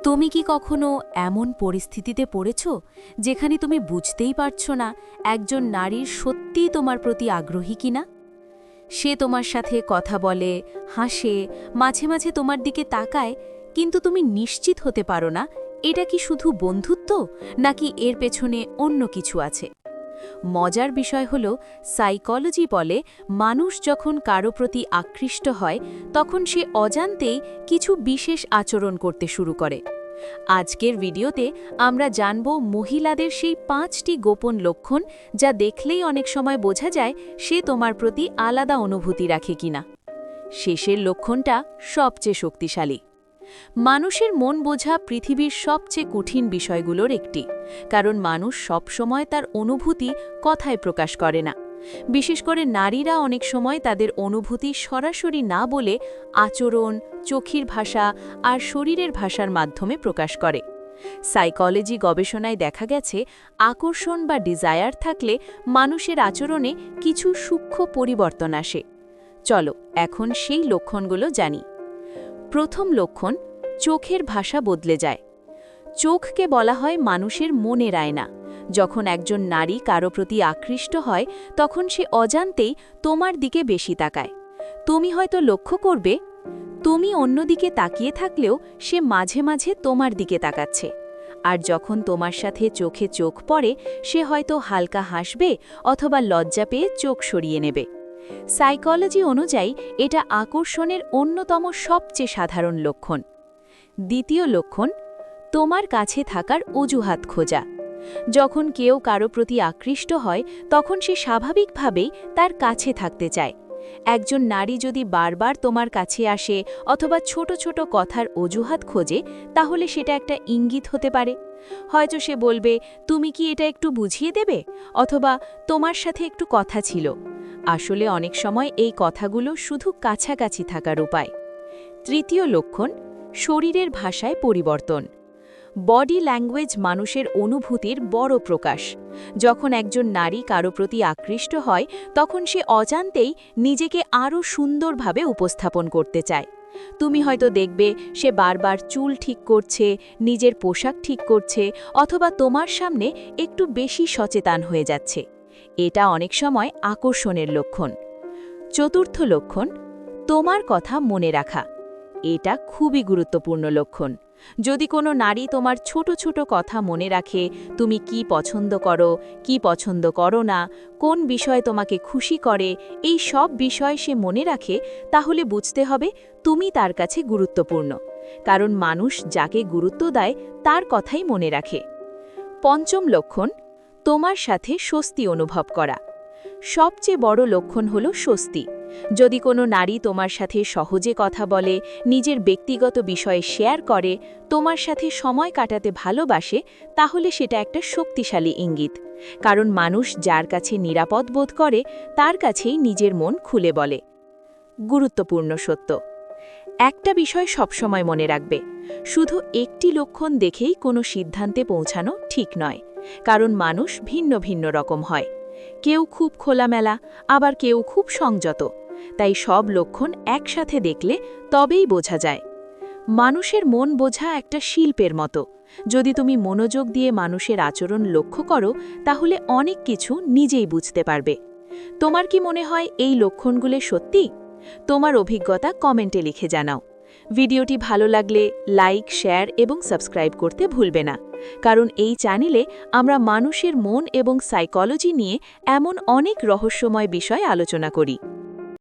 তুমি কি কখনো এমন পরিস্থিতিতে পড়েছ যেখানে তুমি বুঝতেই পারছ না একজন নারীর সত্যিই তোমার প্রতি আগ্রহী কিনা? সে তোমার সাথে কথা বলে, হাসে, মাঝে মাঝে তোমার দিকে তাকায়, কিন্তু তুমি নিশ্চিত হতে পারো না এটা কি শুধু বন্ধুত্ব নাকি এর পেছনে অন্য কিছু আছে। মজার বিষয় হল, সাইকোলজি বলে মানুষ যখন কারো প্রতি আকৃষ্ট হয় তখন সে অজান্তেই কিছু বিশেষ আচরণ করতে শুরু করে। আজকের ভিডিওতে আমরা জানব মহিলাদের সেই 5টি গোপন লক্ষণ যা দেখলেই অনেক সময় বোঝা যায় সে তোমার প্রতি আলাদা অনুভূতি রাখে কিনা। শেষের লক্ষণটা সবচেয়ে শক্তিশালী। মানুষের মন বোঝা পৃথিবীর সবচেয়ে কঠিন বিষয়গুলোর একটি, কারণ মানুষ সবসময় তার অনুভূতি কথায় প্রকাশ করে না। বিশেষ করে নারীরা অনেক সময় তাদের অনুভূতি সরাসরি না বলে আচরণ, চোখের ভাষা আর শরীরের ভাষার মাধ্যমে প্রকাশ করে। সাইকোলজি গবেষণায় দেখা গেছে, আকর্ষণ বা ডিজায়ার থাকলে মানুষের আচরণে কিছু সূক্ষ্ম পরিবর্তন আসে। চলো এখন সেই লক্ষণগুলো জানি। প্রথম লক্ষণ, চোখের ভাষা বদলে যায়। চোখকে বলা হয় মানুষের মনের আয়না। যখন একজন নারী কারো প্রতি আকৃষ্ট হয় তখন সে অজান্তেই তোমার দিকে বেশি তাকায়। তুমি হয়তো লক্ষ্য করবে, তুমি অন্যদিকে তাকিয়ে থাকলেও সে মাঝে মাঝে তোমার দিকে তাকাচ্ছে। আর যখন তোমার সাথে চোখে চোখ পড়ে সে হয়তো হালকা হাসবে অথবা লজ্জা পেয়ে চোখ সরিয়ে নেবে। সাইকোলজি অনুযায়ী এটা আকর্ষণের অন্যতম সবচেয়ে সাধারণ লক্ষণ। দ্বিতীয় লক্ষণ, তোমার কাছে থাকার অজুহাত খোঁজা। যখন কেউ কারো প্রতি আকৃষ্ট হয় তখন সে স্বাভাবিকভাবেই তার কাছে থাকতে চায়। একজন নারী যদি বারবার তোমার কাছে আসে অথবা ছোট ছোট কথার অজুহাত খোঁজে, তাহলে সেটা একটা ইঙ্গিত হতে পারে। হয়তো সে বলবে, তুমি কি এটা একটু বুঝিয়ে দেবে, অথবা তোমার সাথে একটু কথা ছিল। আসলে অনেক সময় এই কথাগুলো শুধু কাছাকাছি থাকার উপায়। তৃতীয় লক্ষণ, শরীরের ভাষায় পরিবর্তন। বডি ল্যাঙ্গুয়েজ মানুষের অনুভূতির বড় প্রকাশ। যখন একজন নারী কারো প্রতি আকৃষ্ট হয় তখন সে অজান্তেই নিজেকে আরও সুন্দরভাবে উপস্থাপন করতে চায়। তুমি হয়তো দেখবে সে বারবার চুল ঠিক করছে, নিজের পোশাক ঠিক করছে, অথবা তোমার সামনে একটু বেশি সচেতন হয়ে যাচ্ছে। এটা অনেক সময় আকর্ষণের লক্ষণ। চতুর্থ লক্ষণ, তোমার কথা মনে রাখা। এটা খুবই গুরুত্বপূর্ণ লক্ষণ। যদি কোনো নারী তোমার ছোট ছোট কথা মনে রাখে, তুমি কি পছন্দ করো, কি পছন্দ করো না, কোন বিষয় তোমাকে খুশি করে, এই সব বিষয় সে মনে রাখে, তাহলে বুঝতে হবে তুমি তার কাছে গুরুত্বপূর্ণ। কারণ মানুষ যাকে গুরুত্ব দেয় তার কথাই মনে রাখে। পঞ্চম লক্ষণ, তোমার সাথে স্বস্তি অনুভব করা। সবচেয়ে বড় লক্ষণ হলো স্বস্তি। যদি কোনো নারী তোমার সাথে সহজে কথা বলে, নিজের ব্যক্তিগত বিষয়ে শেয়ার করে, তোমার সাথে সময় কাটাতে ভালোবাসে, তাহলে সেটা একটা শক্তিশালী ইঙ্গিত। কারণ মানুষ যার কাছে নিরাপদ বোধ করে তার কাছেই নিজের মন খুলে বলে। গুরুত্বপূর্ণ সত্য, একটা বিষয় সবসময় মনে রাখবে, শুধু একটি লক্ষণ দেখেই কোনো সিদ্ধান্তে পৌঁছানো ঠিক নয়। কারণ মানুষ ভিন্ন ভিন্ন রকম হয়। কেউ খুব খোলামেলা, আবার কেউ খুব সংযত। তাই সব লক্ষণ একসাথে দেখলে তবেই বোঝা যায়। মানুষের মন বোঝা একটা শিল্পের মতো। যদি তুমি মনোযোগ দিয়ে মানুষের আচরণ লক্ষ্য করো তাহলে অনেক কিছু নিজেই বুঝতে পারবে। তোমার কি মনে হয় এই লক্ষণগুলো সত্যি? তোমার অভিজ্ঞতা কমেন্টে লিখে জানাও। ভিডিওটি ভালো লাগলে লাইক, শেয়ার এবং সাবস্ক্রাইব করতে ভুলবে না। কারণ এই চ্যানেলে আমরা মানুষের মন এবং সাইকোলজি নিয়ে এমন অনেক রহস্যময় বিষয় আলোচনা করি।